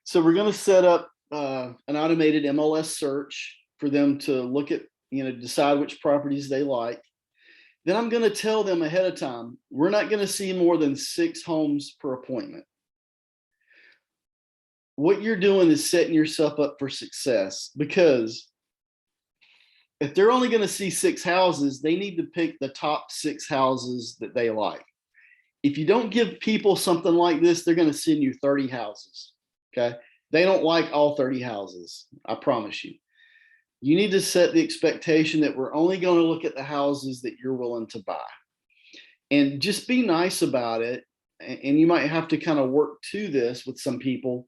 So we're going to set up an automated MLS search for them to look at, decide which properties they like. Then I'm going to tell them ahead of time, we're not going to see more than 6 homes per appointment. What you're doing is setting yourself up for success, because if they're only going to see 6 houses, they need to pick the top 6 houses that they like. If you don't give people something like this, they're going to send you 30 houses. Okay. They don't like all 30 houses. I promise you. You need to set the expectation that we're only going to look at the houses that you're willing to buy. And just be nice about it. And you might have to kind of work to this with some people,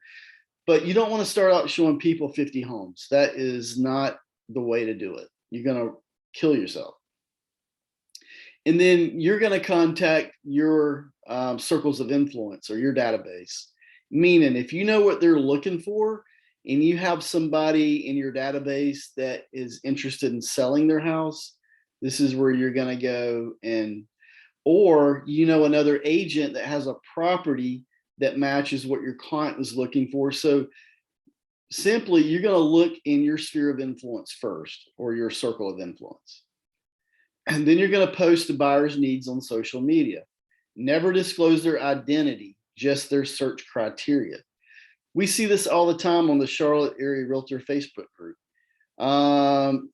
but you don't want to start out showing people 50 homes. That is not the way to do it. You're going to kill yourself. And then you're going to contact your circles of influence or your database. Meaning, if you know what they're looking for and you have somebody in your database that is interested in selling their house, this is where you're going to go. Or another agent that has a property that matches what your client was looking for. So simply, you're going to look in your sphere of influence first, or your circle of influence. And then you're going to post the buyer's needs on social media. Never disclose their identity, just their search criteria. We see this all the time on the Charlotte Area Realtor Facebook group.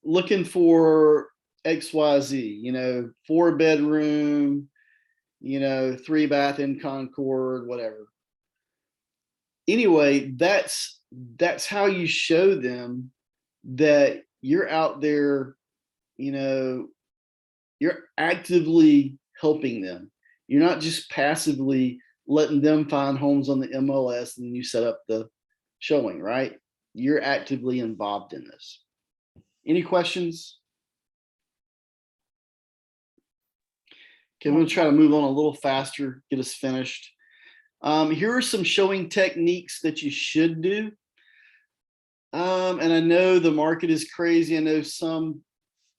Looking for XYZ, 4-bedroom, 3-bath in Concord, whatever. Anyway, that's how you show them that you're out there, you're actively helping them. You're not just passively letting them find homes on the MLS and you set up the showing, right? You're actively involved in this. Any questions? Okay, I'm going to try to move on a little faster, get us finished. Here are some showing techniques that you should do. And I know the market is crazy. I know some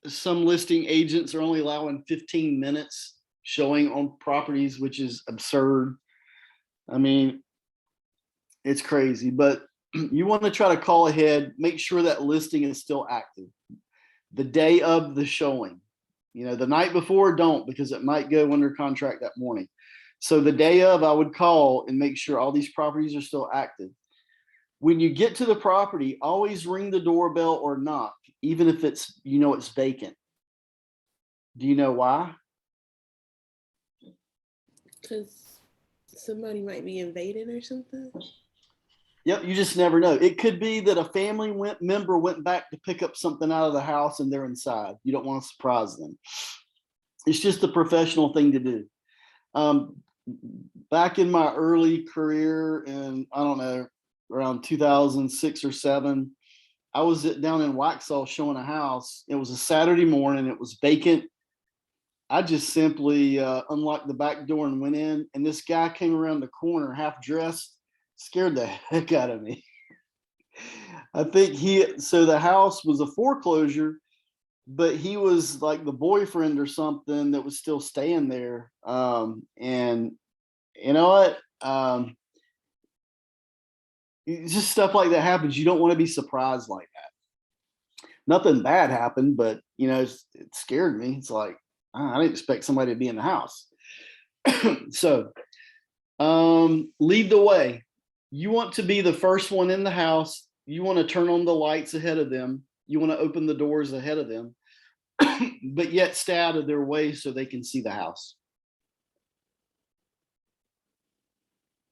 listing agents are only allowing 15 minutes showing on properties, which is absurd. I mean, it's crazy, but you want to try to call ahead, make sure that listing is still active the day of the showing. The night before, don't, because it might go under contract that morning. So the day of, I would call and make sure all these properties are still active. When you get to the property, always ring the doorbell or knock, even if it's, it's vacant. Do you know why? Because somebody might be invading or something. Yep, you just never know. It could be that a family member went back to pick up something out of the house and they're inside. You don't want to surprise them. It's just a professional thing to do. Back in my early career, and I don't know, around 2006 or 7, I was down in Waxhaw showing a house. It was a Saturday morning. It was vacant. I just simply unlocked the back door and went in, and this guy came around the corner half dressed, scared the heck out of me. I think so the house was a foreclosure, but he was like the boyfriend or something that was still staying there. And you know what? it's just stuff like that happens. You don't want to be surprised like that. Nothing bad happened, but you know, it scared me. It's like, I didn't expect somebody to be in the house. So, lead the way. You want to be the first one in the house. You want to turn on the lights ahead of them. You want to open the doors ahead of them, but yet stay out of their way so they can see the house.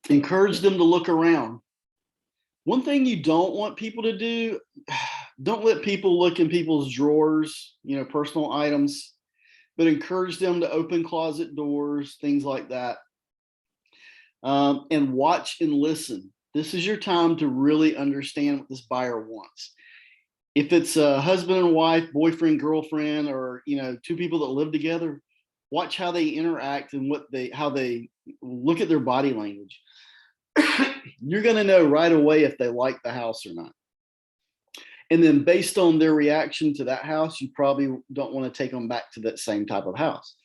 Encourage them to look around. One thing you don't want people to do, don't let people look in people's drawers, you know, personal items, but encourage them to open closet doors, things like that. And watch and listen. This is your time to really understand what this buyer wants. If it's a husband and wife, boyfriend, girlfriend, or you know, two people that live together, watch how they interact and how they look at their body language. You're going to know right away if they like the house or not. And then based on their reaction to that house, you probably don't want to take them back to that same type of house.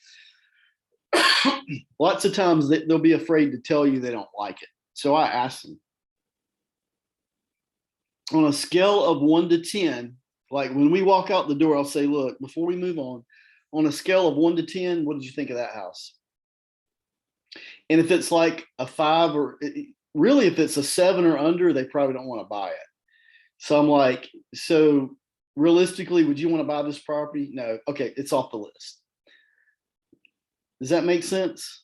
Lots of times they'll be afraid to tell you they don't like it. So I ask them, on a scale of 1 to 10, like when we walk out the door, I'll say, look, before we move on a scale of 1 to 10, what did you think of that house? And if it's like a 5, or really if it's a 7 or under, they probably don't want to buy it. So I'm like, so realistically, would you want to buy this property? No. Okay, it's off the list. Does that make sense?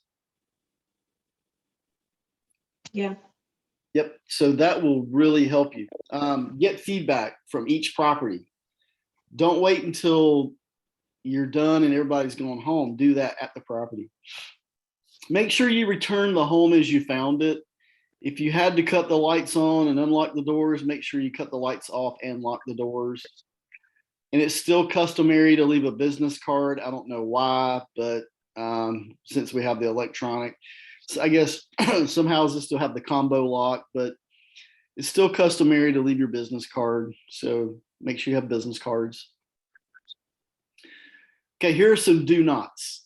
Yeah. Yep. So that will really help you. Get feedback from each property. Don't wait until you're done and everybody's going home. Do that at the property. Make sure you return the home as you found it. If you had to cut the lights on and unlock the doors, make sure you cut the lights off and lock the doors. And it's still customary to leave a business card. I don't know why, but since we have the electronic, so I guess some houses still have the combo lock, but it's still customary to leave your business card. So make sure you have business cards. Okay, here are some do nots.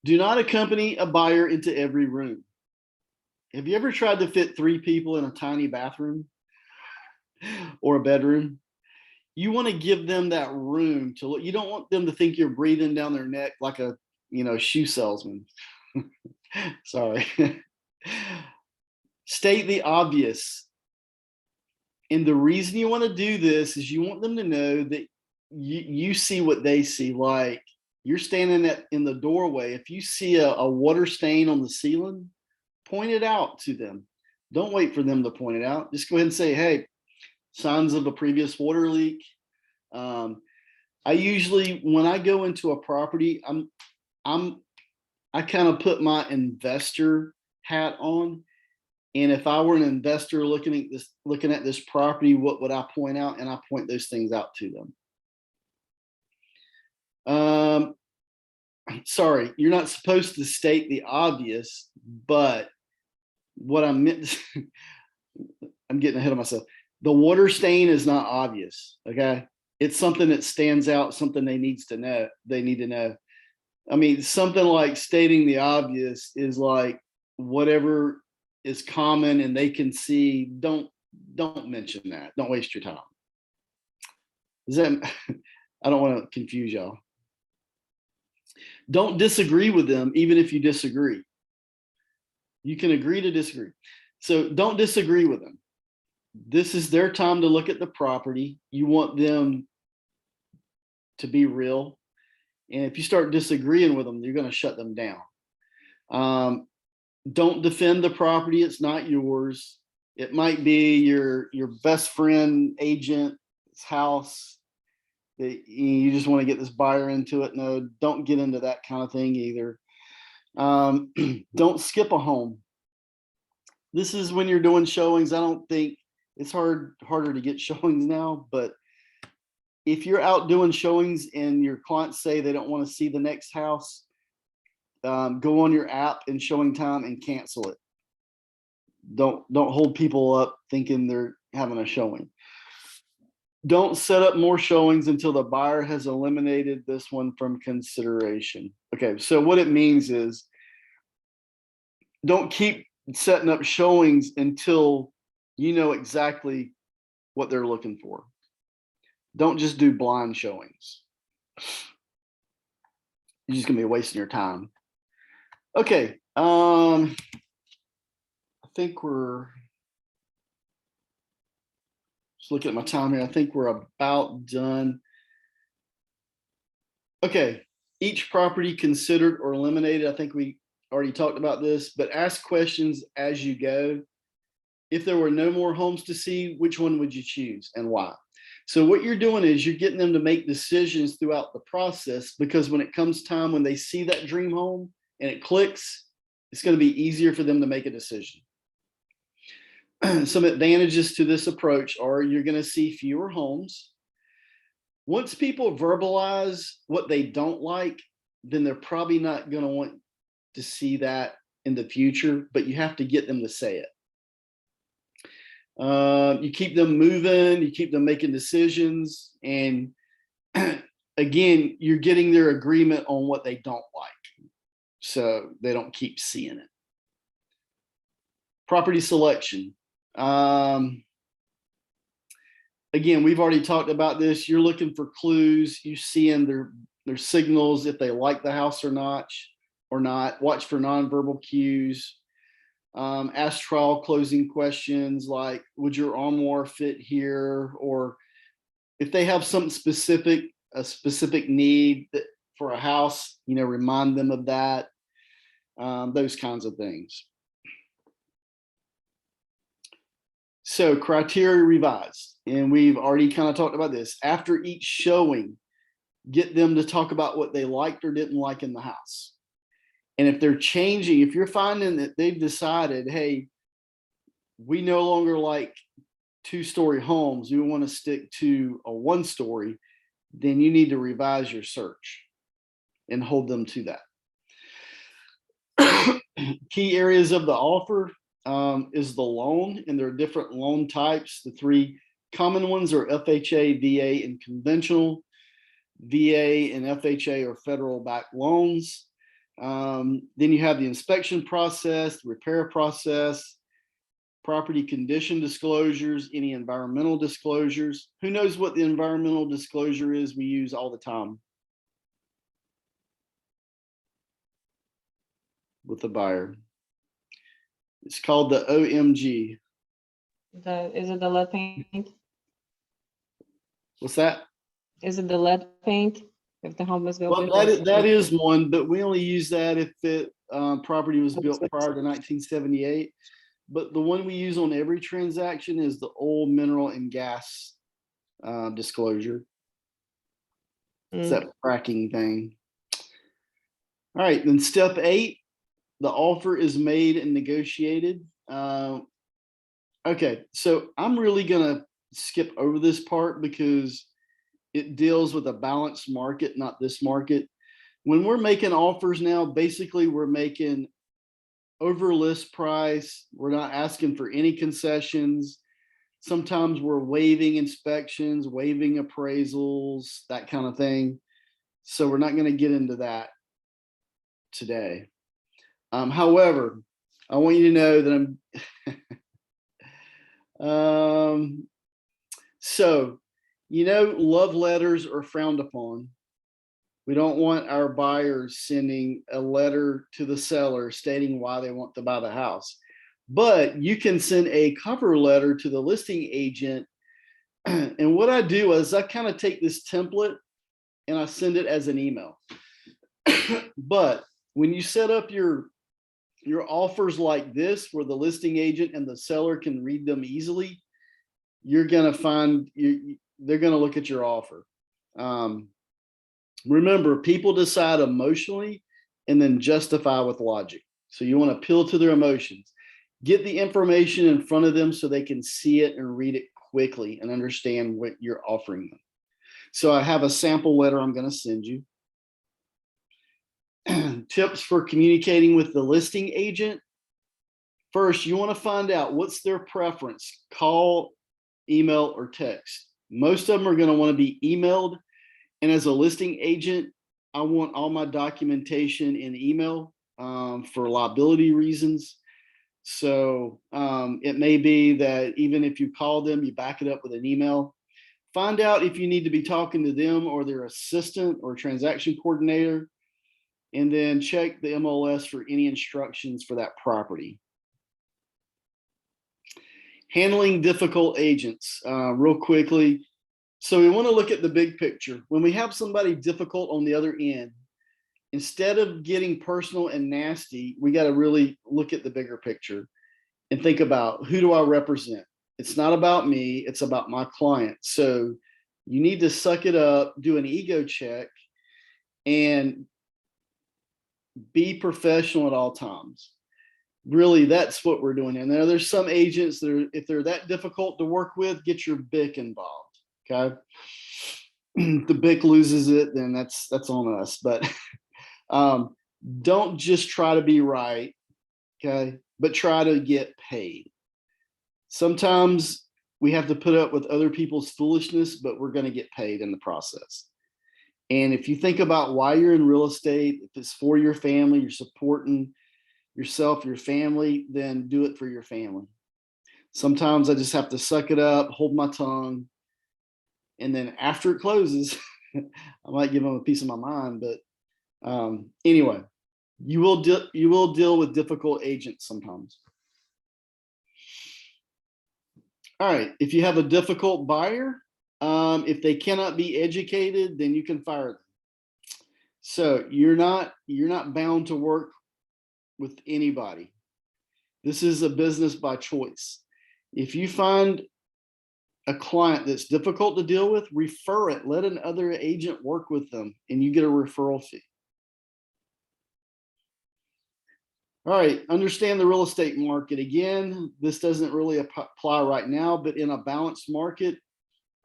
Do not accompany a buyer into every room. Have you ever tried to fit 3 people in a tiny bathroom or a bedroom? You want to give them that room to look. You don't want them to think you're breathing down their neck like a, you know, shoe salesman. Sorry. State the obvious. And the reason you want to do this is you want them to know that you see what they see. Like you're standing in the doorway. If you see a water stain on the ceiling, point it out to them. Don't wait for them to point it out. Just go ahead and say, hey, signs of a previous water leak. I usually, when I go into a property, I kind of put my investor hat on. And if I were an investor looking at this property, what would I point out? And I point those things out to them. Sorry, you're not supposed to state the obvious, but what I meant, I'm getting ahead of myself. The water stain is not obvious. Okay. It's something that stands out, something they need to know. I mean, something like stating the obvious is like whatever is common and they can see. Don't mention that. Don't waste your time. I don't want to confuse y'all. Don't disagree with them, even if you disagree. You can agree to disagree. So don't disagree with them. This is their time to look at the property. You want them to be real. And if you start disagreeing with them, you're going to shut them down. Don't defend the property. It's not yours. It might be your best friend agent's house that you just want to get this buyer into it. No, don't get into that kind of thing either. Don't skip a home. This is when you're doing showings. I don't think it's harder to get showings now, but if you're out doing showings and your clients say they don't want to see the next house, go on your app in showing time and cancel it. Don't hold people up thinking they're having a showing. Don't set up more showings until the buyer has eliminated this one from consideration. Okay, so what it means is don't keep setting up showings until You know exactly what they're looking for. Don't just do blind showings. You're just gonna be wasting your time. Okay, I think we're just looking at my time here. I think we're about done. Okay, each property considered or eliminated. I think we already talked about this, but ask questions as you go. If there were no more homes to see, which one would you choose and why? So what you're doing is you're getting them to make decisions throughout the process, because when it comes time when they see that dream home and it clicks, it's going to be easier for them to make a decision. Some advantages to this approach are you're going to see fewer homes. Once people verbalize what they don't like, then they're probably not going to want to see that in the future, but you have to get them to say it. You keep them moving, you keep them making decisions, and again, you're getting their agreement on what they don't like, so they don't keep seeing it. Property selection. Again, we've already talked about this. You're looking for clues. You see in their signals if they like the house or not. Watch for nonverbal cues. Ask trial closing questions like, would your armoire fit here? Or if they have something specific, a specific need for a house, remind them of that. Those kinds of things. So criteria revised, and we've already kind of talked about this. After each showing, get them to talk about what they liked or didn't like in the house. And if they're changing, if you're finding that they've decided, hey, we no longer like 2-story homes, we want to stick to a 1-story, then you need to revise your search and hold them to that. Key areas of the offer is the loan, and there are different loan types. The 3 common ones are FHA, VA, and conventional. VA and FHA are federal backed loans. Then you have the inspection process, the repair process, property condition disclosures, any environmental disclosures. Who knows what the environmental disclosure is we use all the time with the buyer? It's called the OMG. Is it the lead paint? What's that? Is it the lead paint? If the home is built Well, before that is one, but we only use that if the property was built prior to 1978. But the one we use on every transaction is the oil, mineral, and gas disclosure. It's that fracking thing. All right, then step 8, the offer is made and negotiated. Okay, so I'm really gonna skip over this part because it deals with a balanced market, not this market. When we're making offers now, basically we're making over list price. We're not asking for any concessions. Sometimes we're waiving inspections, waiving appraisals, that kind of thing. So we're not going to get into that today. However, I want you to know that so, love letters are frowned upon. We don't want our buyers sending a letter to the seller stating why they want to buy the house. But you can send a cover letter to the listing agent. And what I do is I kind of take this template and I send it as an email. But when you set up your offers like this, where the listing agent and the seller can read them easily, you're going to find they're going to look at your offer. Remember, people decide emotionally and then justify with logic. So you want to appeal to their emotions. Get the information in front of them so they can see it and read it quickly and understand what you're offering them. So I have a sample letter I'm going to send you. Tips for communicating with the listing agent. First, you want to find out what's their preference: call, email, or text. Most of them are going to want to be emailed. And as a listing agent, I want all my documentation in email for liability reasons. So it may be that even if you call them, you back it up with an email. Find out if you need to be talking to them or their assistant or transaction coordinator, and then check the MLS for any instructions for that property. Handling difficult agents, real quickly. So we want to look at the big picture. When we have somebody difficult on the other end, instead of getting personal and nasty, we got to really look at the bigger picture and think about, who do I represent? It's not about me, it's about my client. So you need to suck it up, do an ego check, and be professional at all times. Really, that's what we're doing. And there's some agents that are, if they're that difficult to work with, get your BIC involved. Okay. The BIC loses it, then that's on us. But don't just try to be right, okay, but try to get paid. Sometimes we have to put up with other people's foolishness, but we're going to get paid in the process. And if you think about why you're in real estate, if it's for your family, you're supporting yourself, your family, then do it for your family. Sometimes I just have to suck it up, hold my tongue, and then after it closes, I might give them a piece of my mind. But anyway, you will deal with difficult agents sometimes. All right, if you have a difficult buyer, if they cannot be educated, then you can fire them. So you're not bound to work with anybody. This is a business by choice. If you find a client that's difficult to deal with, refer it. Let another agent work with them, and you get a referral fee. All right, understand the real estate market. Again, this doesn't really apply right now, but in a balanced market,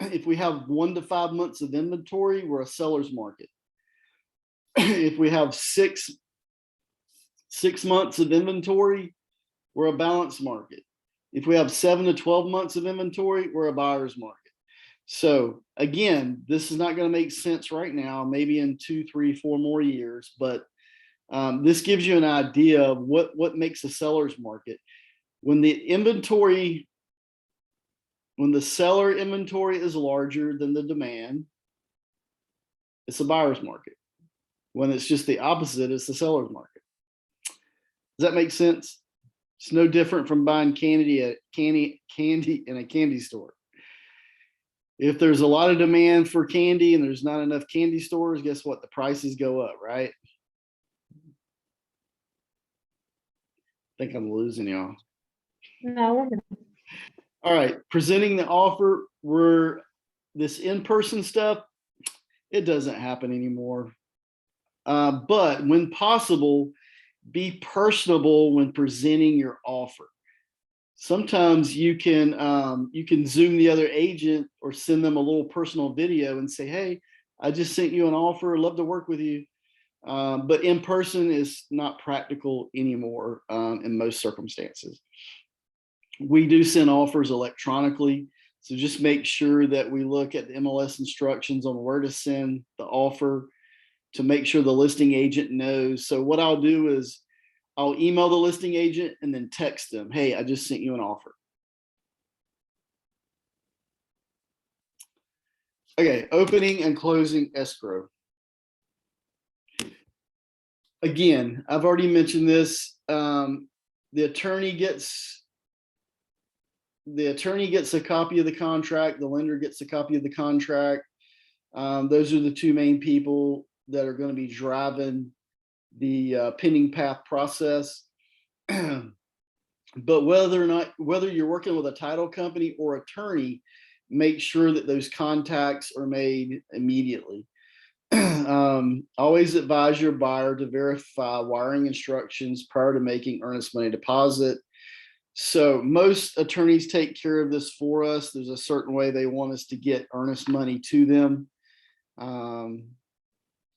if we have 1 to 5 months of inventory, we're a seller's market. If we have six months of inventory, we're a balanced market. If we have 7 to 12 months of inventory, we're a buyer's market. So again, this is not going to make sense right now, maybe in 2, 3, 4 more years, but this gives you an idea of what makes a seller's market. When the seller inventory is larger than the demand, it's a buyer's market. When it's just the opposite, it's the seller's market. Does that make sense? It's no different from buying candy in a candy store. If there's a lot of demand for candy and there's not enough candy stores, guess what? The prices go up, right? I think I'm losing y'all. No. All right, presenting the offer. This in-person stuff, it doesn't happen anymore. But when possible, be personable when presenting your offer. Sometimes you can Zoom the other agent or send them a little personal video and say, hey, I just sent you an offer, love to work with you. But in person is not practical anymore in most circumstances. We do send offers electronically, so just make sure that we look at the MLS instructions on where to send the offer to make sure the listing agent knows. So what I'll do is I'll email the listing agent and then text them, hey, I just sent you an offer. Okay, opening and closing escrow. Again, I've already mentioned this. The attorney gets a copy of the contract. The lender gets a copy of the contract. Those are the two main people that are going to be driving the pending path process. But whether you're working with a title company or attorney, make sure that those contacts are made immediately. Always advise your buyer to verify wiring instructions prior to making earnest money deposit. So most attorneys take care of this for us. There's a certain way they want us to get earnest money to them.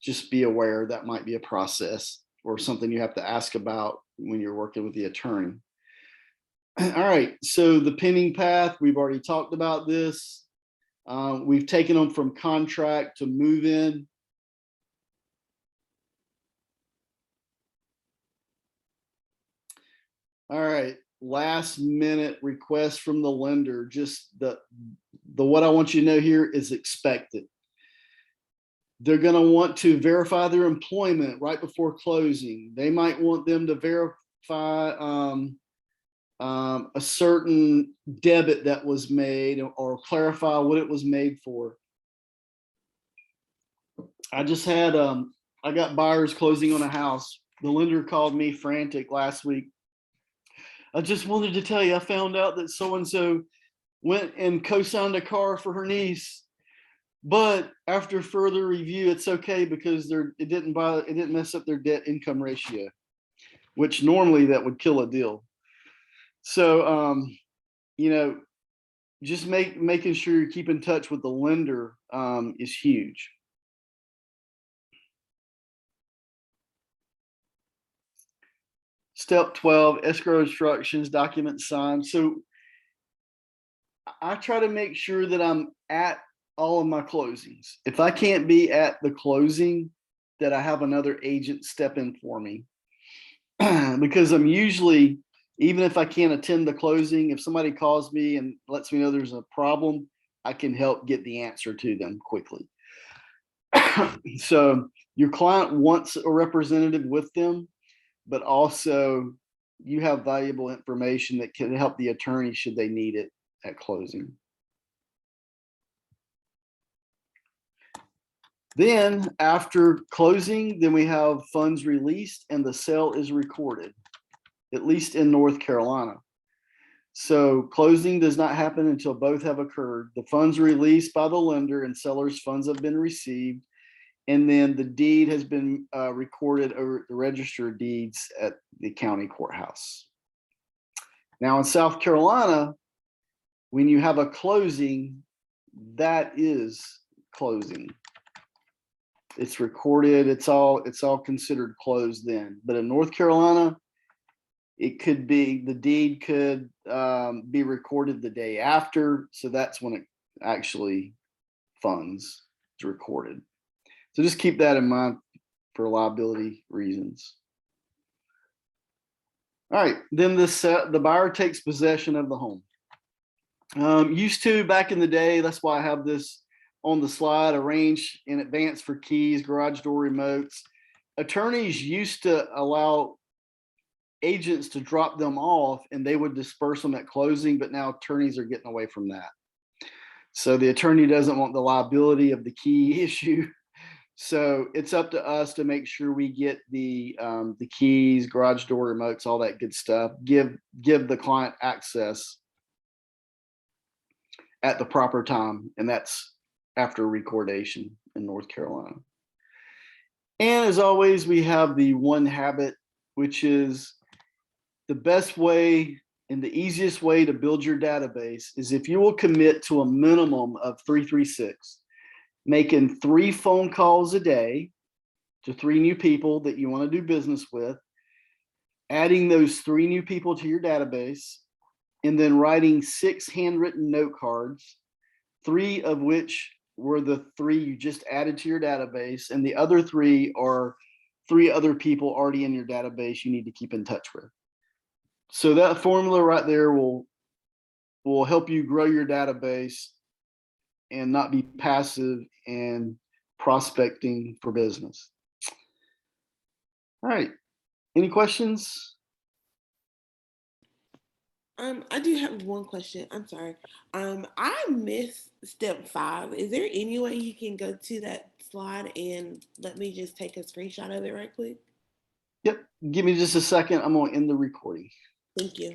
Just be aware that might be a process or something you have to ask about when you're working with the attorney. All right, so the pending path, we've already talked about this. We've taken them from contract to move in. All right, last minute request from the lender. Just the what I want you to know here is expected. They're going to want to verify their employment right before closing. They might want them to verify a certain debit that was made, or clarify what it was made for. I just had I got buyers closing on a house. The lender called me frantic last week. I just wanted to tell you, I found out that so-and-so went and co-signed a car for her niece, but after further review, it's okay because it didn't mess up their debt income ratio, which normally that would kill a deal. So, you know, just making sure you keep in touch with the lender is huge. Step 12, escrow instructions, documents signed. So I try to make sure that I'm at all of my closings. If I can't be at the closing, that I have another agent step in for me. Because I'm usually, even if I can't attend the closing, if somebody calls me and lets me know there's a problem, I can help get the answer to them quickly. So your client wants a representative with them, but also you have valuable information that can help the attorney should they need it at closing. Then after closing, then we have funds released and the sale is recorded, at least in North Carolina. So closing does not happen until both have occurred. The funds released by the lender and seller's funds have been received. And then the deed has been recorded over the register of deeds at the county courthouse. Now in South Carolina, when you have a closing, that is closing. It's recorded, it's all considered closed then. But in North Carolina, it could be, the deed could be recorded the day after. So that's when it actually funds is recorded. So just keep that in mind for liability reasons. All right, then the buyer takes possession of the home. Used to back in the day, that's why I have this on the slide, arrange in advance for keys, garage door remotes. Attorneys used to allow agents to drop them off and they would disperse them at closing, but now attorneys are getting away from that. So the attorney doesn't want the liability of the key issue. So it's up to us to make sure we get the keys, garage door remotes, all that good stuff. Give the client access at the proper time, and that's after recordation in North Carolina. And as always, we have the one habit, which is the best way and the easiest way to build your database is if you will commit to a minimum of 336, making 3 phone calls a day to 3 new people that you want to do business with, adding those 3 new people to your database, and then writing 6 handwritten note cards, 3 of which were the 3 you just added to your database, and the other 3 are 3 other people already in your database you need to keep in touch with. So that formula right there will help you grow your database and not be passive and prospecting for business. All right, any questions? I do have one question. I'm sorry. I missed step 5. Is there any way you can go to that slide and let me just take a screenshot of it right quick? Yep, give me just a second. I'm gonna end the recording. Thank you.